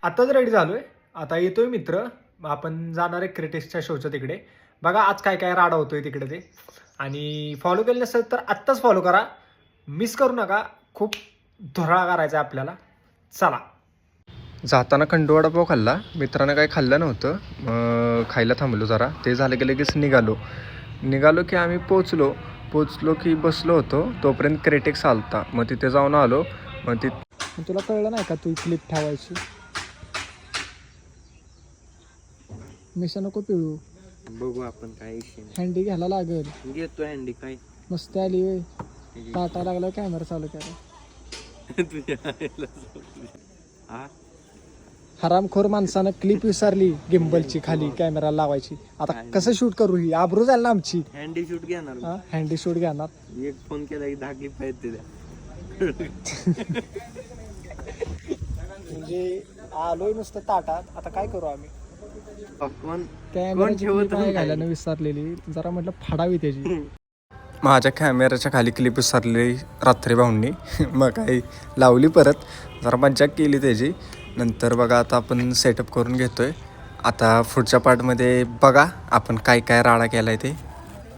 आताच रेडी झालोय. आता येतोय मित्र. आपण जाणार आहे क्रिटिक्सच्या शोच्या तिकडे. बघा आज काय काय राडा होतोय तिकडे ते. आणि फॉलो केलं नसेल तर आत्ताच फॉलो करा. मिस करू नका. खूप धुराळा करायचा आहे आपल्याला. चला. जाताना खंडू वडापाव खाल्ला. मित्रानं काही खाल्लं नव्हतं, खायला थांबलो जरा. ते झालं की लगेच निघालो की आम्ही पोचलो की बसलो होतो. तोपर्यंत क्रिटिक्स आलता. मग तिथे जाऊन आलो. मग तुला कळलं नाही का तू क्लिप ठेवायची? मिशा नको पिळू. बघू आपण काय हँडी घ्यायला लागेल. घेतो हँडी. काय मस्त आली वे. टाटा लागला कॅमेरा चालू केला. हरामखोर माणसानं क्लिप विसरली गिम्बलची खाली कॅमेरा लावायची. आता कसं शूट करू? ही आबरू जाईल ना आमची. हँडी शूट घेणार. हँडी शूट घेणार. एक फोन केला की 10 क्लिप आहेत त्या. म्हणजे आलोय नुसतं ताटात. आता काय करू आम्ही? कॅमेराची घालायला विसरलेली. जरा म्हटलं फाडावी त्याची. माझ्या कॅमेऱ्याच्या खाली क्लिप विसरली रात्री भाऊंनी. मग काही लावली परत. जरा मज्जा केली त्याची. नंतर बघा आता आपण सेटअप करून घेतोय. आता पुढच्या पार्टमध्ये बघा आपण काय काय राडा केलाय ते.